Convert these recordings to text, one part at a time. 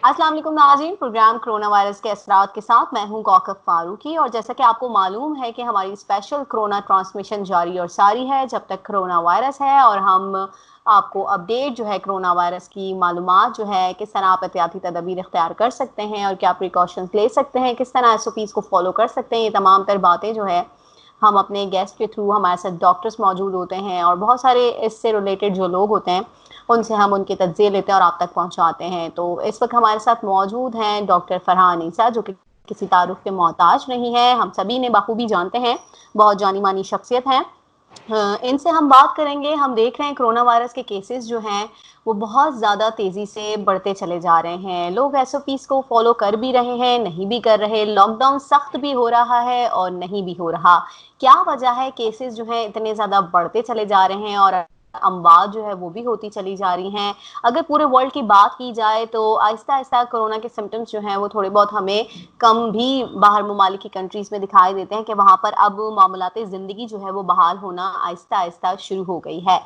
अस्सलाम वालेकुम नाज़रीन, प्रोग्राम कोरोना वायरस के असरात के साथ मैं हूं कौकब फारूकी। और जैसा कि आपको मालूम है कि हमारी स्पेशल कोरोना ट्रांसमिशन जारी और सारी है जब तक कोरोना वायरस है, और हम आपको अपडेट जो है कोरोना वायरस की मालूमात जो है किस तरह आप एहतियाती तदबीर इख्तियार कर सकते हैं और क्या प्रिकॉशंस ले सकते हैं, किस तरह SOPs को फॉलो कर सकते हैं, ये तमाम तर बातें जो है हम अपने गेस्ट के थ्रू, हमारे साथ डॉक्टर्स मौजूद होते हैं और बहुत सारे इससे रिलेटेड जो लोग होते हैं उनसे हम उनके तज्ज़िये लेते हैं और आप तक पहुंचाते हैं। तो इस वक्त हमारे साथ मौजूद हैं डॉक्टर फरहान ईसा, जो कि किसी तारुफ के मोहताज नहीं है, हम सभी ने बखूबी जानते हैं, बहुत जानी मानी शख्सियत हैं। इनसे हम बात करेंगे। हम देख रहे हैं कोरोना वायरस के केसेस जो हैं वो बहुत ज़्यादा तेज़ी से बढ़ते चले जा रहे हैं। लोग SOPs को फॉलो कर भी रहे हैं, नहीं भी कर रहे। लॉकडाउन सख्त भी हो रहा है और नहीं भी हो रहा। क्या वजह है केसेस जो हैं इतने ज़्यादा बढ़ते चले जा रहे हैं और अमवात जो है वो भी होती चली जा रही हैं? अगर पूरे वर्ल्ड की बात की जाए तो आहिस्ता आहिस्ता कोरोना के सिम्टम्स जो हैं वो थोड़े बहुत हमें कम भी बाहर ममालिक की कंट्रीज़ में दिखाई देते हैं कि वहाँ पर अब मामलाते ज़िंदगी जो है वो बहाल होना आहिस्ता आहिस्ता शुरू हो गई है।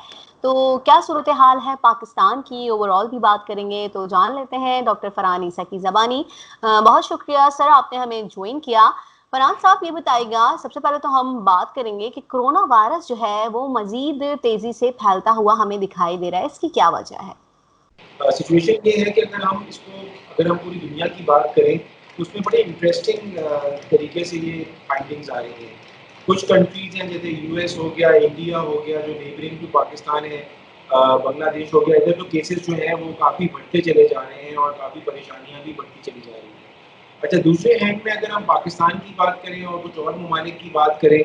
तो क्या सूरत हाल है पाकिस्तान की, ओवरऑल भी बात करेंगे। तो जान लेते हैं डॉक्टर फरहान ईसा की ज़बानी। बहुत शुक्रिया सर, आपने हमें ज्वाइन किया। फरहान साहब, ये बताइएगा, सबसे पहले तो हम बात करेंगे कि कोरोना वायरस जो है वो मजीद तेजी से फैलता हुआ हमें दिखाई दे रहा है, इसकी क्या वजह है? सिचुएशन ये है कि अगर हम पूरी दुनिया की बात करें तो उसमें बड़े इंटरेस्टिंग तरीके से ये फाइंडिंग्स आ रही हैं। कुछ कंट्रीज़ हैं जैसे यूएस हो गया, इंडिया हो गया जो नेबरिंग टू पाकिस्तान है, बांग्लादेश हो गया, इधर तो केसेस जो हैं वो काफ़ी बढ़ते चले जा रहे हैं और काफ़ी परेशानियाँ भी बढ़ती चली जा रही हैं। अच्छा, दूसरे हैंड में अगर हम पाकिस्तान की बात करें और कुछ और ममालिक की बात करें,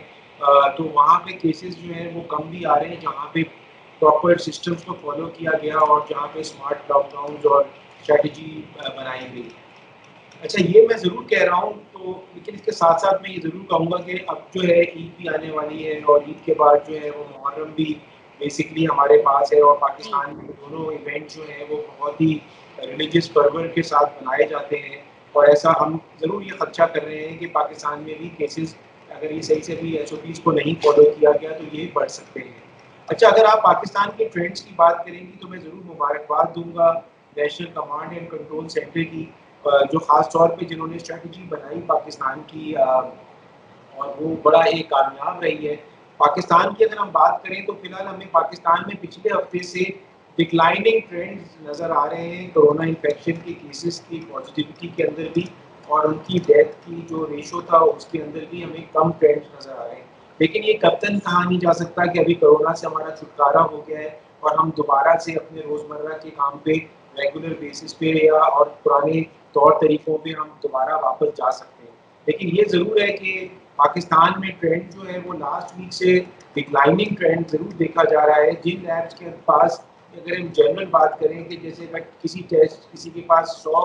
तो वहाँ पे केसेस जो हैं वो कम भी आ रहे हैं जहाँ पे प्रॉपर सिस्टम्स को फॉलो किया गया और जहाँ पे स्मार्ट लॉकडाउन और स्ट्रैटेजी बनाई गई। अच्छा, ये मैं ज़रूर कह रहा हूँ, तो लेकिन इसके साथ-साथ मैं ये ज़रूर कहूँगा कि अब जो है ईद भी आने वाली है और ईद के बाद जो है वो मुहर्रम भी बेसिकली हमारे पास है और जी। पाकिस्तान में दोनों इवेंट जो हैं वो बहुत ही रिलीजियस fervor के साथ मनाए जाते हैं। और ऐसा हम ज़रूर ये ख़दशा कर रहे हैं कि पाकिस्तान में भी केसेस, अगर ये सही से भी SOPs को नहीं फॉलो किया गया तो ये बढ़ सकते हैं। अच्छा, अगर आप पाकिस्तान के ट्रेंड्स की बात करेंगी तो मैं ज़रूर मुबारकबाद दूँगा national command and control centre की, जो ख़ास तौर पे जिन्होंने स्ट्रैटेजी बनाई पाकिस्तान की, और वो बड़ा एक कामयाब रही है। पाकिस्तान की अगर हम बात करें तो फ़िलहाल हमें पाकिस्तान में पिछले हफ़्ते से डिक्लाइनिंग ट्रेंड्स नज़र आ रहे हैं कोरोना इन्फेक्शन के केसेस की पॉज़िटिविटी के अंदर भी, और उनकी डेथ की जो रेशो था उसके अंदर भी हमें कम ट्रेंड्स नज़र आ रहे हैं। लेकिन ये कब तक कहा नहीं जा सकता कि अभी कोरोना से हमारा छुटकारा हो गया है और हम दोबारा से अपने रोज़मर्रा के काम पे रेगुलर बेसिस पे या और पुराने तौर तरीकों पे हम दोबारा वापस जा सकते हैं। लेकिन ये ज़रूर है कि पाकिस्तान में ट्रेंड जो है वो लास्ट वीक से डिक्लाइनिंग ट्रेंड ज़रूर देखा जा रहा है। जिन लैब्स के पास, अगर हम जनरल बात करें कि जैसे मैं किसी के पास 100,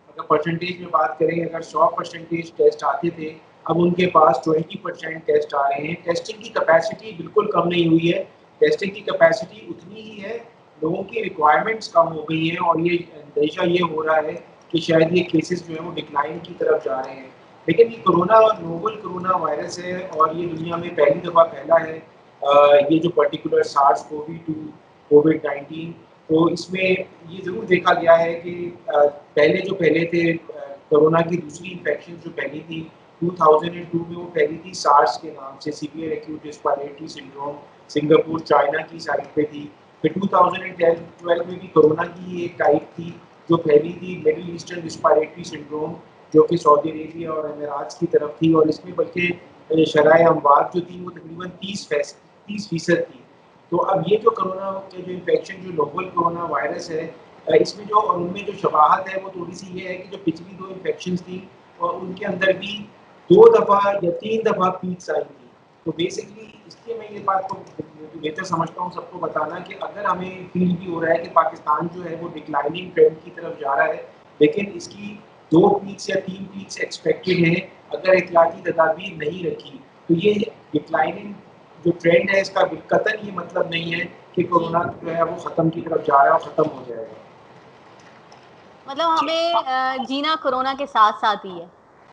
अगर परसेंटेज में बात करें, अगर 100% टेस्ट आते थे, अब उनके पास 20% टेस्ट आ रहे हैं। टेस्टिंग की कैपेसिटी बिल्कुल कम नहीं हुई है, टेस्टिंग की कैपेसिटी उतनी ही है, लोगों की रिक्वायरमेंट्स कम हो गई हैं और ये अंदेशा ये हो रहा है कि शायद ये केसेस जो हैं वो डिक्लाइन की तरफ जा रहे हैं। लेकिन ये कोरोना नोवल कोरोना वायरस है और ये दुनिया में पहली दफ़ा फैला है, ये जो पर्टिकुलर SARS-CoV-2 कोविड-19, तो इसमें ये ज़रूर देखा गया है कि पहले थे, कोरोना की दूसरी इन्फेक्शन जो फैली थी 2002 में, वो फैली थी सार्स के नाम से, severe acute respiratory syndrome, Singapore China की साइड पे थी। फिर 2012 में भी कोरोना की एक टाइप थी जो फैली थी, मिडिल ईस्टर्न रेस्पिरेटरी सिंड्रोम, जो कि सऊदी अरेबिया और अमीरात की तरफ थी, और इसमें बल्कि शरह अमवात जो थी वो तकरीबन 30% थी। तो अब ये जो कोरोना के जो इन्फेक्शन, जो नोवल कोरोना वायरस है, इसमें जो और उनमें जो शबाहत है वो थोड़ी-सी ये है कि जो पिछली 2 इन्फेक्शंस थी और उनके अंदर भी 2 दफ़ा या 3 दफ़ा पीक्स आई थी। तो बेसिकली इसलिए मैं ये बात को बेहतर समझता हूँ सबको बताना कि अगर हमें फ़ील भी हो रहा है कि पाकिस्तान जो है वो डिक्लाइनिंग ट्रेंड की तरफ जा रहा है, लेकिन इसकी 2 पीक्स या 3 पीक्स एक्सपेक्टेड हैं, अगर एहतियाती तदाबीर नहीं रखी, तो ये डिक्लाइनिंग जो ट्रेंड है इसका कतई ये मतलब नहीं है कि जी। कोरोना जो है वो ख़त्म की तरफ जा रहा है और ख़त्म हो जाएगा। मतलब हमें जीना कोरोना के साथ साथ ही है।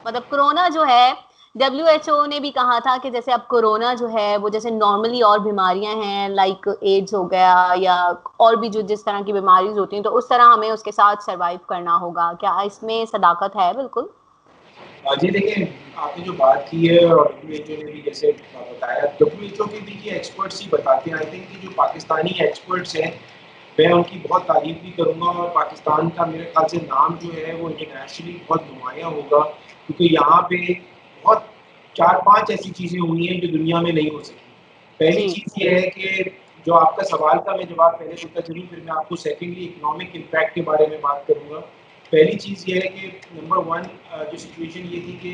मतलब कोरोना जो है WHO ने भी कहा था कि जैसे अब कोरोना जो है वो जैसे नॉर्मली और बीमारियां हैं लाइक एड्स हो गया या और भी जो जिस तरह की बीमारीज होती हैं तो उस तरह हमें उसके साथ सरवाइव करना होगा। क्या इसमें सदाकत है? बिल्कुल। जी देखिए, आपने जो बात की है और डब्ल्यूएचओ ने भी जैसे बताया, डब्ल्यूएचओ के भी ये एक्सपर्ट्स ही बताते हैं। आई थिंक कि जो पाकिस्तानी एक्सपर्ट्स हैं, मैं उनकी बहुत तारीफ़ भी करूँगा और पाकिस्तान का मेरे ख़्याल से नाम जो है वो इंटरनेशनली बहुत नुमायाँ होगा, क्योंकि यहाँ पे बहुत 4-5 ऐसी चीज़ें हुई हैं जो दुनिया में नहीं हो सकी। पहली जी। चीज़ ये है कि जो आपका सवाल का मैं जवाब पहले दूँगा, चलिए फिर मैं आपको सेकेंडली इकोनॉमिक इम्पैक्ट के बारे में बात करूँगा। पहली चीज़ ये है कि नंबर 1 जो सिचुएशन ये थी कि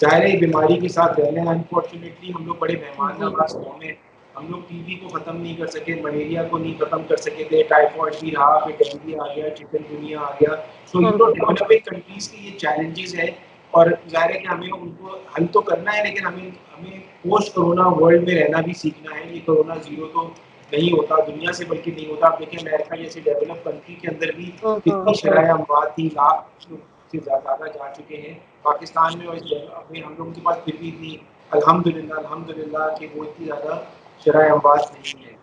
ज़ाहिर है बीमारी के साथ रहना है, अनफॉर्चुनेटली हम लोग बड़े मेहमान जी। नवाज़ कौम हैं। हम लोग टीबी को ख़त्म नहीं कर सके, मलेरिया को नहीं ख़त्म कर सके थे, टाइफॉइड भी रहा, फिर डेंगू आ गया, चिकनगुनिया आ गया। सो ये तो बिल्कुल। डेवलपिंग कंट्रीज़ के ये चैलेंजेस हैं और ज़ाहिर है कि हमें उनको हल तो करना है, लेकिन हमें हमें पोस्ट कोरोना वर्ल्ड में रहना भी सीखना है। ये कोरोना ज़ीरो तो नहीं होता दुनिया से, बल्कि नहीं होता। आप देखिए अमेरिका जैसे डेवलप कंट्री के अंदर भी कितनी शरह अमवात थी, लाख से ज़्यादा जा चुके हैं। पाकिस्तान में और अभी हम लोगों के पास फिर भी इतनी अल्हम्दुलिल्लाह कि वो इतनी ज़्यादा शरह अमवात नहीं है।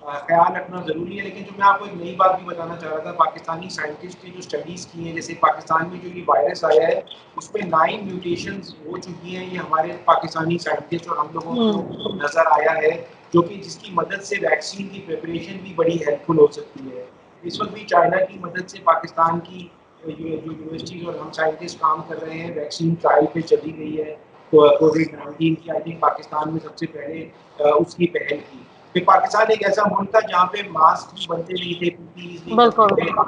ख़्याल रखना ज़रूरी है, लेकिन जो मैं आपको एक नई बात भी बताना चाह रहा था, पाकिस्तानी साइंटिस्ट ने जो स्टडीज़ की हैं, जैसे पाकिस्तान में जो ये वायरस आया है, उसमें 9 म्यूटेशंस हो चुकी हैं। ये हमारे पाकिस्तानी साइंटिस्ट और हम लोगों को नज़र आया है, जो कि जिसकी मदद से वैक्सीन की प्रिपरेशन भी बड़ी हेल्पफुल हो सकती है। इस वक़्त भी चाइना की मदद से पाकिस्तान की जो यूनिवर्सिटीज़ और हम साइंटिस्ट काम कर रहे हैं, वैक्सीन ट्रायल पे चली गई है। तो कोविड-19 की आई थिंक पाकिस्तान में सबसे पहले उसकी पहल की। फिर पाकिस्तान एक ऐसा मुल्क था जहाँ पे मास्क भी बनते नहीं थे, पीपीईज़ नहीं बनते बिल्कुल।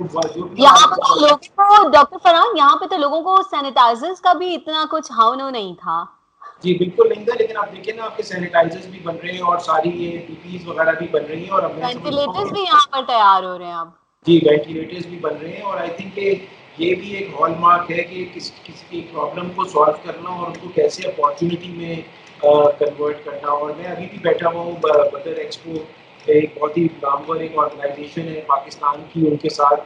थे। तो जो भी यहाँ हमारे पे तो लोगों को डॉक्टर फरहान, यहाँ पे तो लोगों को सैनिटाइजर्स का भी इतना कुछ हाव-नो नहीं था। जी, बिल्कुल नहीं था, लेकिन आप देखिए ना आपके सैनिटाइज़र्स भी बन रहे हैं और सारी ये पीपीईज़ वगैरह भी बन रही हैं और अब मैं समझता हूँ वेंटिलेटर्स कि भी यहाँ पर तैयार हो रहे हैं अब। जी, वेंटिलेटर्स भी बन रहे हैं और आई थिंक कि ये भी एक हॉलमार्क है कि किसी की प्रॉब्लम को सॉल्व करना और उसको कैसे अपॉर्च्युनिटी में कन्वर्ट करना। और मैं अभी भी बैठा हुआ हूँ बदर एक्सपो, एक बहुत ही नामवर एक ऑर्गेनाइजेशन है पाकिस्तान की, उनके साथ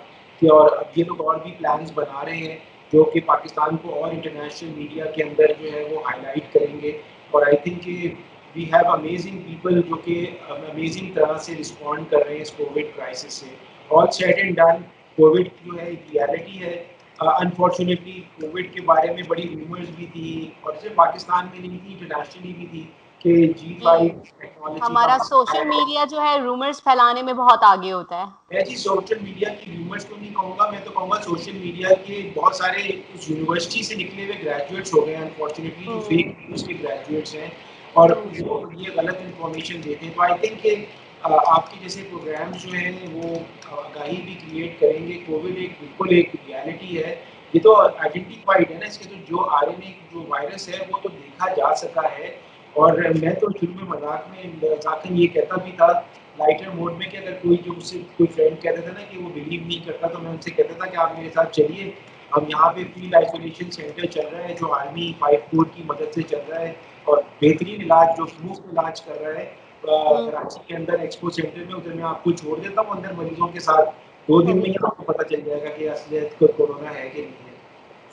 कि और अब ये लोग और भी प्लान्स बना रहे हैं जो कि पाकिस्तान को और इंटरनेशनल मीडिया के अंदर जो है वो हाईलाइट करेंगे। और आई थिंक कि वी हैव अमेजिंग पीपल जो कि अमेजिंग तरह से रिस्पॉन्ड कर रहे हैं इस कोविड क्राइसिस से। All said and done, Covid जो है एक रियलिटी है। अनफॉर्चुनेटली कोविड के बारे में बड़ी रूमर्स भी थी और सिर्फ पाकिस्तान में नहीं थी, इंटरनेशनली भी थी कि G5 जी। टेक्नोलॉजी का हमारा मसला सोशल है। मीडिया जो है रूमर्स फैलाने में बहुत आगे होता है। मैं जी सोशल मीडिया की रूमर्स को नहीं कहूँगा, मैं तो कहूँगा सोशल मीडिया के बहुत सारे उस यूनिवर्सिटी से निकले हुए ग्रेजुएट्स हो गए हैं अनफॉर्चुनेटली, जो फेक न्यूज़ के ग्रेजुएट्स हैं और वो जी। ये गलत इन्फॉर्मेशन देते हैं। तो आई थिंक कि आपके जैसे प्रोग्राम्स जो हैं वो आगाही भी क्रिएट करेंगे। कोविड एक बिल्कुल एक रियलिटी है। ये तो आइडेंटिफाइड है ना, इसके तो जो आरएनए जो वायरस है वो तो देखा जा सका है। और मैं तो शुरू में मज़ाकन ये कहता भी था लाइटर मोड में कि अगर कोई जो मुझसे कोई फ्रेंड कहता था ना कि वो बिलीव नहीं करता, तो मैं उनसे कहता था कि आप मेरे साथ चलिए, हम यहाँ पे फील्ड आइसोलेशन सेंटर चल रहा है जो आर्मी 5 कोर की मदद से चल रहा है और बेहतरीन इलाज जो मुफ्त इलाज कर रहा है कराची के अंदर एक्सपो सेंटर में। उधर मैं आपको छोड़ देता हूँ अंदर मरीजों के साथ, 2 दिन में ही आपको पता चल जाएगा कि असलियत को कोरोना है कि नहीं है।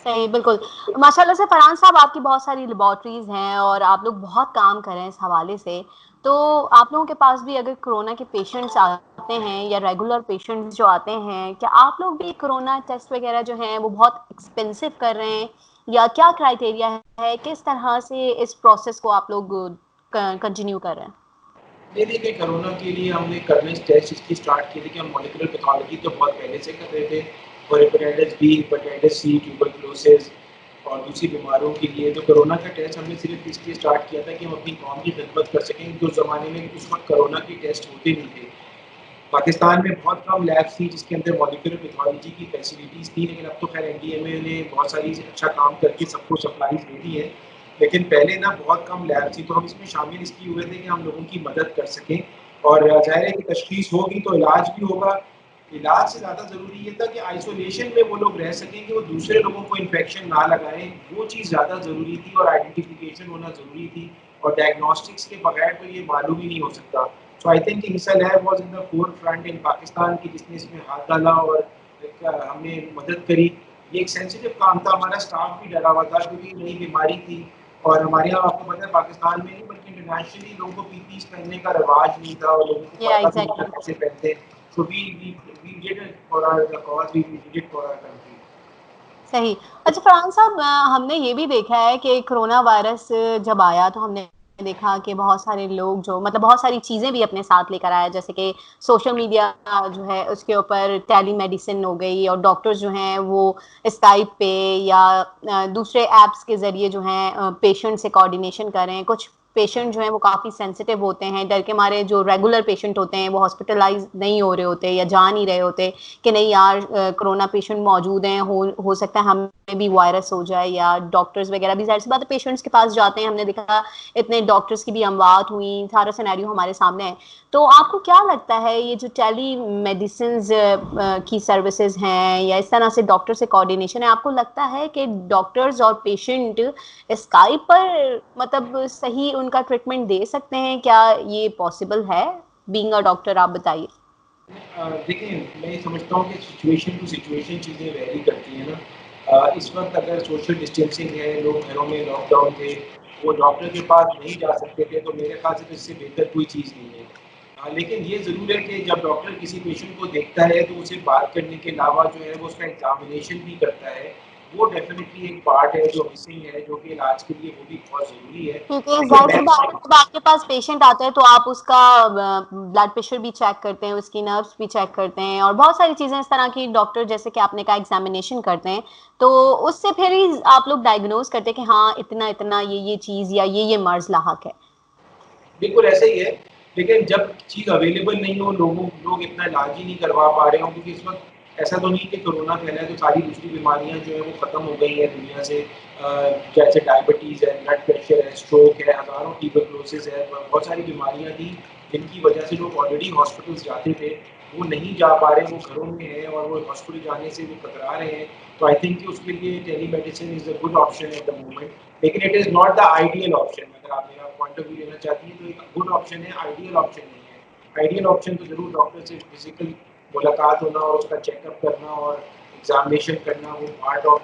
सही, बिल्कुल। माशाल्लाह से फरहान साहब आपकी बहुत सारी लैबोरेटरीज़ हैं और आप लोग बहुत काम कर रहे हैं इस हवाले से। तो आप लोगों के पास भी अगर कोरोना के पेशेंट्स आते हैं या रेगुलर पेशेंट्स जो आते हैं, क्या आप लोग भी कोरोना टेस्ट वगैरह जो हैं वो बहुत एक्सपेंसिव कर रहे हैं या क्या क्राइटेरिया है? किस तरह से इस प्रोसेस को आप लोग कंटिन्यू कर रहे हैं? नहीं देखिए, कोरोना के लिए हमने करने टेस्ट इसकी स्टार्ट किए थे कि हम मॉलिक्यूलर पैथोलॉजी तो बहुत पहले से कर रहे थे और hepatitis B, hepatitis C, tuberculosis और दूसरी बीमारियों के लिए। तो कोरोना का टेस्ट हमने सिर्फ इसलिए स्टार्ट किया था कि हम अपनी कौम की खिदमत कर सकें, क्योंकि उस ज़माने में उस वक्त कोरोना के टेस्ट होते नहीं थे। पाकिस्तान में बहुत कम लैब्स थी जिसके अंदर मॉलिक्यूलर पैथोलॉजी की फैसिलिटीज़ थी, लेकिन अब तो खैर एनडीएमए ने बहुत सारी अच्छा काम करके सबको सप्लाईज़ दे दी है। लेकिन पहले ना बहुत कम लैब थी, तो हम इसमें शामिल इसलिए हुए थे कि हम लोगों की मदद कर सकें और ज़ाहिर है कि तशख़ीस होगी तो इलाज भी होगा। इलाज से ज़्यादा ज़रूरी ये था कि आइसोलेशन में वो लोग रह सकें, कि वो दूसरे लोगों को इन्फेक्शन ना लगाएँ, वो चीज़ ज़्यादा ज़रूरी थी और आइडेंटिफिकेशन होना ज़रूरी थी और डायग्नोस्टिक्स के बगैर तो ये मालूम ही नहीं हो सकता। So I think INSA lab was in the forefront in Pakistan की, जिसने इसमें हाथ डाला और एक हमने मदद करी। ये एक सेंसिटिव काम था, हमारा स्टाफ भी डरा हुआ था क्योंकि नई बीमारी थी और हमारे यहाँ आपको पता है पाकिस्तान में नहीं बल्कि इंटरनेशनली लोगों को पीपीईस पहनने का रिवाज नहीं था और लोगों को या पता भी नहीं था एग्जैक्टली। कैसे पहनते हैं। So we did it for our the cause, we did it for our country. सही। अच्छा फरहान साहब, हमने ये भी देखा है कि कोरोना वायरस जब आया तो हमने देखा कि बहुत सारे लोग जो मतलब बहुत सारी चीज़ें भी अपने साथ लेकर आए, जैसे कि सोशल मीडिया जो है उसके ऊपर टेली मेडिसिन हो गई, और डॉक्टर्स जो हैं वो स्काइप पे या दूसरे ऐप्स के ज़रिए जो हैं पेशेंट से कोऑर्डिनेशन कर रहे हैं। कुछ पेशेंट जो हैं वो काफ़ी सेंसिटिव होते हैं, डर के मारे जो रेगुलर पेशेंट होते हैं वो हॉस्पिटलाइज नहीं हो रहे होते या जा नहीं रहे होते कि नहीं यार कोरोना पेशेंट मौजूद हैं, हो सकता है हमें भी वायरस हो जाए, या डॉक्टर्स वगैरह भी जाहिर सी बात है पेशेंट्स के पास जाते हैं। हमने देखा इतने डॉक्टर्स की भी अमवात हुई, सारा सिनेरियो हमारे सामने है। तो आपको क्या लगता है ये जो टेली मेडिसिन की सर्विसेज हैं या इस तरह से डॉक्टर से कोऑर्डिनेशन है, आपको लगता है कि डॉक्टर्स और पेशेंट स्काइप पर मतलब सही उनका ट्रीटमेंट दे सकते हैं? क्या ये पॉसिबल है बीइंग अ डॉक्टर? आप बताइए। देखिए मैं ये समझता हूँ कि सिचुएशन टू सिचुएशन चीज़ें वेरी करती हैं ना। इस वक्त अगर सोशल डिस्टेंसिंग है, लोग घरों में लॉकडाउन थे, वो डॉक्टर के पास नहीं जा सकते थे, तो मेरे ख्याल से तो इससे बेहतर कोई चीज़ नहीं है। लेकिन ये ज़रूर है कि जब डॉक्टर किसी पेशेंट को देखता है तो उसे बात करने के अलावा जो है वो उसका एग्जामिनेशन भी करता है। वो डेफिनेटली एक पार्ट है जो मिसिंग है, जो कि इलाज के लिए वो भी बहुत ज़रूरी है। क्योंकि लेकिन जाहिर सी मैं बात है जब आपके पास पेशेंट आता है तो आप उसका ब्लड प्रेशर भी चेक करते हैं, उसकी नर्व्स भी चेक करते हैं, और बहुत सारी चीज़ें इस तरह की डॉक्टर जैसे कि आपने कहा एग्जामिनेशन करते हैं। तो उससे फिर ही आप लोग डायग्नोज करते हैं कि हाँ इतना इतना ये चीज़ या ये मर्ज लाहक है। बिल्कुल ऐसा ही है, लेकिन जब चीज़ अवेलेबल नहीं हो, लोग इतना इलाज ही नहीं करवा पा रहे हों, क्योंकि इस वक़्त ऐसा तो नहीं कि कोरोना फैला है तो सारी दूसरी बीमारियाँ जो हैं वो ख़त्म हो गई हैं दुनिया से। जैसे डायबिटीज़ है, ब्लड प्रेशर है, स्ट्रोक है, हज़ारों ट्यूबरक्लोसिस है, बहुत सारी बीमारियाँ थी जिनकी वजह से लोग ऑलरेडी हॉस्पिटल्स जाते थे, वो नहीं जा पा रहे, वो घरों में हैं और वो हॉस्पिटल जाने से वो कतरा रहे हैं। तो आई थिंक कि उसके लिए telemedicine is a good option at the moment, लेकिन it is not the ideal option. अगर आप मेरा पॉइंट ऑफ व्यू लेना चाहती हैं तो एक गुड ऑप्शन है, आइडियल ऑप्शन नहीं है। आइडियल ऑप्शन तो ज़रूर डॉक्टर से फिजिकल मुलाकात होना और उसका चेकअप करना और एग्जामिनेशन करना, वो पार्ट ऑफ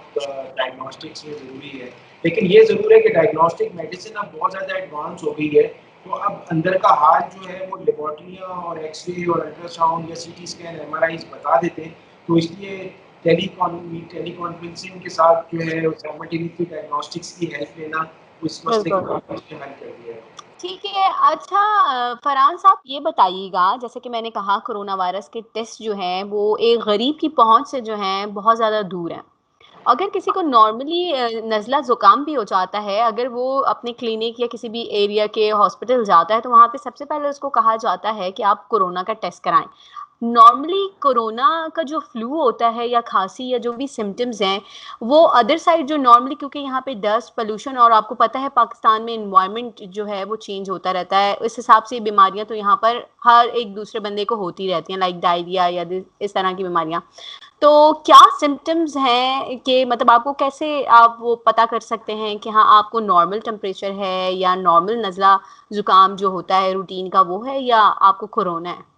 डायग्नोस्टिक्स में ज़रूरी है। लेकिन ये ज़रूर है कि डायग्नोस्टिक मेडिसिन अब बहुत ज़्यादा एडवांस हो गई है, तो अब अंदर का हाल जो है वो लेबॉर्ट्रियाँ और एक्सरे और अल्ट्रासाउंड या सीटी स्कैन, एमआरआईज़ बता देते हैं। तो इसलिए टेलीकॉन्फ्रेंसिंग के साथ जो है साइमल्टेनियसली डायग्नोस्टिक्स की हेल्प लेना उस मसले को बिल्कुल। काफ़ी उसने हल कर दिया है। ठीक है। अच्छा फरहान साहब ये बताइएगा, जैसे कि मैंने कहा कोरोना वायरस के टेस्ट जो हैं वो एक गरीब की पहुंच से जो हैं बहुत ज़्यादा दूर हैं। अगर किसी को नॉर्मली नज़ला ज़ुकाम भी हो जाता है, अगर वो अपने क्लिनिक या किसी भी एरिया के हॉस्पिटल जाता है तो वहाँ पे सबसे पहले उसको कहा जाता है कि आप कोरोना का टेस्ट कराएं। नॉर्मली कोरोना का जो फ्लू होता है या खांसी या जो भी सिम्टम्स हैं वो अदर साइड जो नॉर्मली, क्योंकि यहाँ पे डस्ट पोल्यूशन और आपको पता है पाकिस्तान में इन्वायरमेंट जो है वो चेंज होता रहता है, इस हिसाब से बीमारियां तो यहाँ पर हर एक दूसरे बंदे को होती रहती हैं, लाइक डायरिया या इस तरह की बीमारियां। तो क्या सिम्टम्स हैं कि मतलब आपको कैसे आप वो पता कर सकते हैं कि हाँ आपको नॉर्मल टेम्परेचर है या नॉर्मल नज़ला ज़ुकाम जो होता है रूटीन का वो है, या आपको कोरोना है?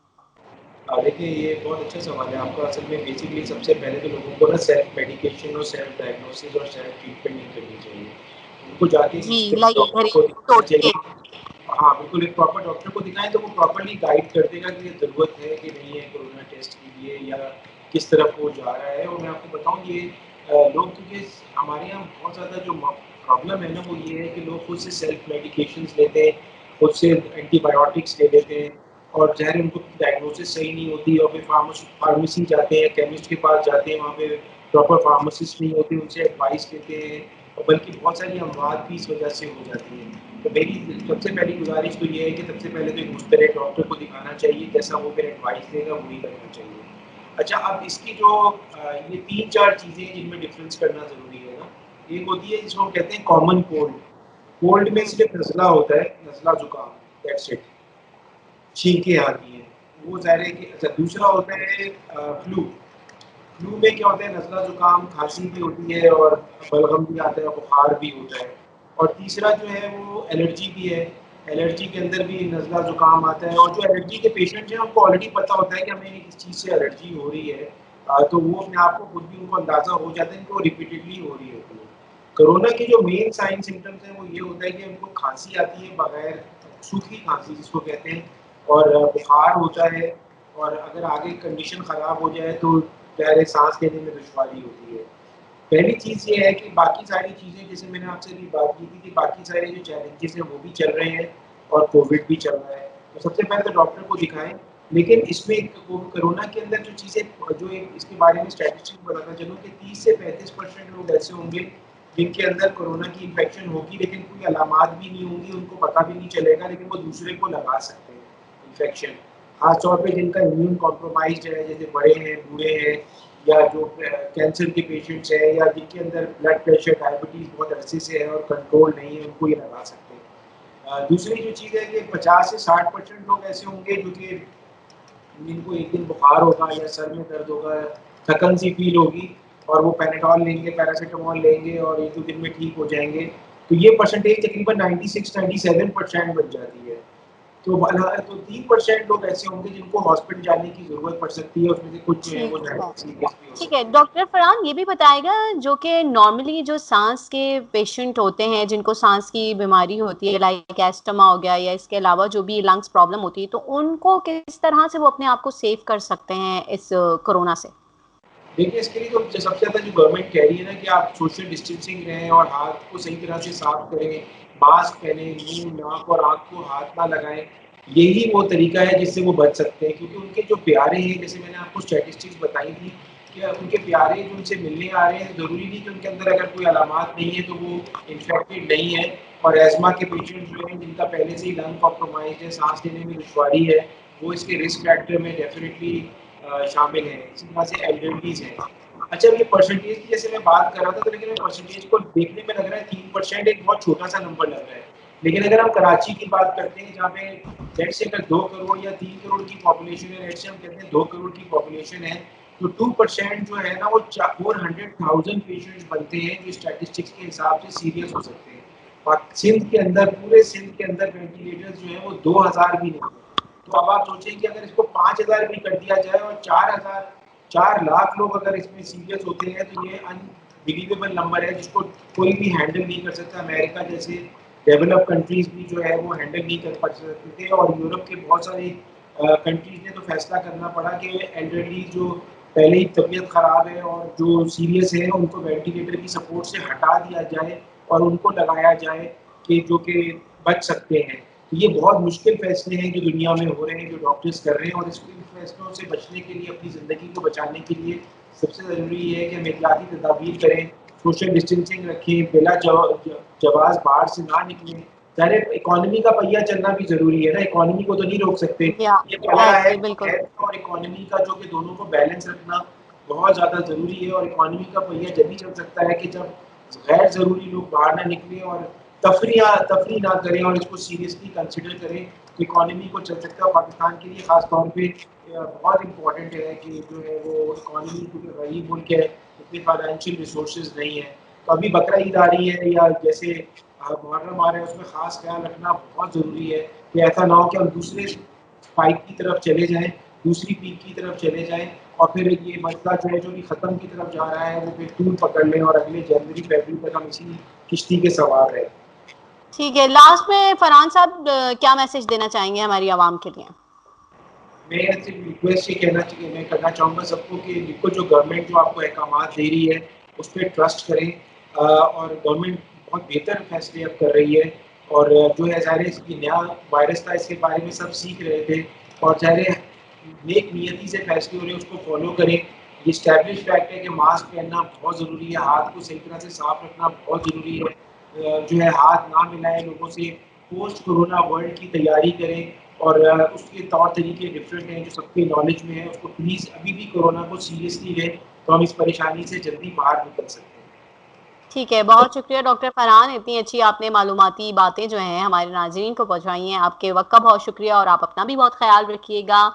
देखिए ये बहुत अच्छा सवाल है आपका। असल में बेसिकली सबसे पहले तो लोगों को ना सेल्फ मेडिकेशन और सेल्फ डायग्नोसिस और सेल्फ ट्रीटमेंट नहीं करनी चाहिए। उनको जाके जी, किसी लाइक डॉक्टर को घरेलू दिखाना टोटके। चाहिए। हाँ, बिल्कुल एक प्रॉपर डॉक्टर को दिखाएँ तो वो प्रॉपर्ली गाइड कर देगा कि ये ज़रूरत है कि नहीं है कोरोना टेस्ट के लिए या किस तरफ वो जा रहा है। और मैं आपको बताऊँ ये लोग क्योंकि हमारे यहाँ बहुत ज़्यादा जो प्रॉब्लम है ना वो ये है कि लोग खुद से सेल्फ मेडिकेशंस लेते हैं, खुद से एंटीबायोटिक्स ले लेते हैं और ज़ाहिर है उनको डायग्नोसिस सही नहीं होती और फिर फार्मेसी जाते हैं, केमिस्ट के पास जाते हैं, वहाँ पे प्रॉपर फार्मासिस्ट नहीं होते, उनसे एडवाइस लेते हैं और बल्कि बहुत सारी अमवात भी इस वजह से हो जाती हैं। तो मेरी सबसे पहली गुज़ारिश तो ये है कि सबसे पहले तो एक मुस्तैद डॉक्टर को दिखाना चाहिए, जैसा वो फिर एडवाइस देगा वही करना चाहिए। अच्छा, अब इसकी जो ये 3-4 चीज़ें हैं जिनमें डिफ़रेंस करना ज़रूरी है ना, एक होती है जिसको हम कहते हैं कॉमन कोल्ड। कोल्ड में सिर्फ़ नज़ला होता है, नज़ला ज़ुकाम, दैट्स इट। छींकें आती हैं, वो ज़ाहिर है कि अच्छा दूसरा होता है फ्लू। फ्लू में क्या होता है नज़ला ज़ुकाम, खाँसी भी होती है और बलगम भी आता है, बुखार भी होता है। और तीसरा जो है वो एलर्जी भी है, एलर्जी के अंदर भी नज़ला ज़ुकाम आता है और जो एलर्जी के पेशेंट्स हैं उनको ऑलरेडी पता होता है कि हमें इस चीज़ से एलर्जी हो रही है। तो वो अपने आप को खुद भी उनको अंदाज़ा हो जाता है कि वो रिपीटेडली हो रही होती है। कोरोना के जो मेन साइन सिम्टम्स हैं वो ये होता है कि उनको खांसी आती है बगैर, सूखी खांसी जिसको कहते हैं, और बुखार होता है, और अगर आगे कंडीशन ख़राब हो जाए तो ज़ाहिर है सांस लेने में दुश्वारी होती है। पहली चीज़ ये है कि बाकी सारी चीज़ें, जैसे मैंने आपसे अभी बात की थी कि बाकी सारे जो चैलेंजेस हैं वो भी चल रहे हैं और कोविड भी चल रहा है। तो सबसे पहले तो डॉक्टर को दिखाएँ, लेकिन इसमें कोरोना के अंदर जो चीज़ें, जो इसके बारे में स्टैटिस्टिक्स बताना चलूँ कि 30 से 35% लोग ऐसे होंगे जिनके अंदर कोरोना की इन्फेक्शन होगी, लेकिन कोई अलामात भी नहीं होंगी, उनको पता भी नहीं चलेगा, लेकिन वो दूसरे को लगा सकते हैं इन्फेक्शन। ख़ास तौर पे जिनका इम्यून कॉम्प्रोमाइज़्ड है, जैसे बड़े हैं, बूढ़े हैं, या जो कैंसर के पेशेंट्स हैं, या जिनके अंदर ब्लड प्रेशर, डायबिटीज़ बहुत अरसे से है और कंट्रोल नहीं है, उनको ये लगा सकते हैं। दूसरी जो चीज़ है कि 50 से 60% लोग ऐसे होंगे जो कि जिनको एक दिन बुखार होगा या सर में दर्द होगा, थकन सी फील होगी, और वो पैरासिटामोल लेंगे, और 1-2 दिन में ठीक हो जाएँगे। तो ये परसेंटेज तकरीबन 96-97% बन जाती है। तो 3% लोग ऐसे होंगे जिनको हॉस्पिटल जाने की ज़रूरत पड़ सकती है, उसमें से कुछ जो है वो ठीक है। ज़्यादा सीरियस भी हो ठीक है, सकते हैं। डॉक्टर फरहान ये भी बताएगा जो कि नॉर्मली जो सांस के पेशेंट होते हैं जिनको सांस की बीमारी होती है लाइक एस्थमा हो गया या इसके अलावा जो भी लंग्स प्रॉब्लम होती है तो उनको किस तरह से वो अपने आप को सेव कर सकते हैं इस कोरोना से? देखिए, इसके लिए तो सबसे ज़्यादा जो गवर्नमेंट कह रही है ना कि आप सोशल डिस्टेंसिंग रहें और हाथ को सही तरह से साफ करें, मास्क पहनें, मुँह, नाक और आँख को हाथ ना लगाएँ। यही वो तरीका है जिससे वो बच सकते हैं, क्योंकि उनके जो प्यारे हैं, जैसे मैंने आपको स्टैटिस्टिक्स बताई थी कि उनके प्यारे जो उनसे मिलने आ रहे हैं, ज़रूरी नहीं कि उनके अंदर अगर कोई अलामात नहीं है तो वो इन्फेक्टेड नहीं है। और एज़मा के पेशेंट जो हैं जिनका पहले से ही लंग कॉम्प्रोमाइज़्ड है, साँस लेने में दुश्वारी है, वो इसके रिस्क फैक्टर में डेफ़िनिटली शामिल हैं। इसी तरह से एल्डरलीज़ हैं। अच्छा, ये परसेंटेज की जैसे मैं बात कर रहा था, तो लेकिन परसेंटेज को देखने में लग रहा है 3% एक बहुत छोटा-सा नंबर लग रहा है। लेकिन अगर हम कराची की बात करते हैं, जहाँ पे लेट्स से अगर 2 करोड़ या 3 करोड़ की पॉपुलेशन है, लेट्स से हम कहते हैं 2 करोड़ की पॉपुलेशन है, तो 2% जो है ना वो 400,000 पेशेंट्स बनते हैं, जो स्टैटिस्टिक्स के हिसाब से सीरियस हो सकते हैं। सिंध के अंदर, पूरे सिंध के अंदर वेंटिलेटर्स जो हैं वो 2000 भी नहीं है। तो अब आप सोचें कि अगर इसको 5000 भी कर दिया जाए और 4 लाख लोग अगर इसमें सीरियस होते हैं, तो ये अनबिलीवेबल नंबर है जिसको कोई भी हैंडल नहीं कर सकता। अमेरिका जैसे डेवलप कंट्रीज भी जो है वो हैंडल नहीं कर पा सकते थे, और यूरोप के बहुत सारे कंट्रीज ने तो फैसला करना पड़ा कि एल्डरली जो पहले ही तबीयत ख़राब है और जो सीरियस है, उनको वेंटिलेटर की सपोर्ट से हटा दिया जाए और उनको लगाया जाए, कि जो कि बच सकते हैं। तो ये बहुत मुश्किल फैसले हैं जो दुनिया में हो रहे हैं, जो डॉक्टर्स कर रहे हैं, और इन फैसलों से बचने के लिए, अपनी ज़िंदगी को बचाने के लिए सबसे ज़रूरी ये है कि हम एहतियाती तदाबीर करें, सोशल डिस्टेंसिंग रखें, बिला जवाज़ बाहर से ना निकलें। ज़ाहिर है इकॉनमी का पहिया चलना भी ज़रूरी है ना, इकॉनमी को तो नहीं रोक सकते। या ये पहला है एग्री कि बिल्कुल। हेल्थ और इकॉनमी का जो कि दोनों को बैलेंस रखना बहुत ज़्यादा ज़रूरी है, और इकॉनमी का पहिया जब ही चल सकता है कि जब गैर ज़रूरी लोग बाहर ना निकलें और तफरी ना करें और इसको सीरियसली कंसिडर करें, तो इकॉनमी को चल सकता है। पाकिस्तान के लिए ख़ास तौर पे बहुत इम्पोर्टेंट है कि जो है वो इकॉनमी, क्योंकि गरीब मुल्क है, इतने फाइनेंशियल रिसोर्सेज नहीं है। तो अभी बकरा ईद आ रही है, या जैसे मुहर्रम आ रहा है, उसमें ख़ास ख्याल रखना बहुत ज़रूरी है कि ऐसा ना हो कि हम दूसरे स्पाइक की तरफ चले जाएँ, दूसरी पीक की तरफ चले जाएँ, और फिर ये मसला जो है जो कि ख़त्म की तरफ जा रहा है, वो फिर तूल पकड़ लें और अगले जनवरी फरवरी तक हम इसी किश्ती के सवार रहें। ठीक है, लास्ट में फरहान साहब क्या मैसेज देना चाहेंगे हमारी आवाम के लिए? मैं सिर्फ रिक्वेस्ट ये मैं करना चाहूँगा सबको कि देखो, जो गवर्नमेंट जो आपको अहकामात दे रही है, उस पे ट्रस्ट करें, और गवर्नमेंट बहुत बेहतर फैसले अब कर रही है, और जो है ज़ाहिर है ये नया वायरस था, इसके बारे में सब सीख रहे थे, और ज़ाहिर है नेक नियति से फैसले हो रहे हैं, उसको फॉलो करें। ये एस्टैब्लिश फैक्ट है कि मास्क पहनना बहुत ज़रूरी है, हाथ को सही तरह से साफ रखना बहुत ज़रूरी है, जो है हाथ ना मिलाएं लोगों से, पोस्ट कोरोना वर्ल्ड की तैयारी करें, और उसके तौर तरीके डिफरेंट हैं जो सबके नॉलेज में है, उसको प्लीज़ अभी भी कोरोना को सीरियसली लें, तो हम इस परेशानी से जल्दी बाहर निकल सकते हैं। ठीक है, बहुत शुक्रिया डॉक्टर फरहान, इतनी अच्छी आपने मालूमाती बातें जो हैं हमारे नाज़रीन को पहुँचाई हैं। आपके वक़्त का बहुत शुक्रिया और आप अपना भी बहुत ख़्याल रखिएगा,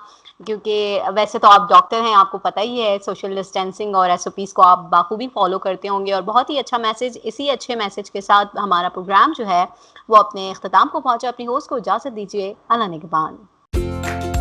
क्योंकि वैसे तो आप डॉक्टर हैं, आपको पता ही है सोशल डिस्टेंसिंग और एसओपीज़ को आप बाखूबी फ़ॉलो करते होंगे और बहुत ही अच्छा मैसेज, इसी अच्छे मैसेज के साथ हमारा प्रोग्राम जो है वो अपने इख्तिताम को पहुँचा। अपनी होस्ट को इजाज़त दीजिए, अल्लाह निगहबान।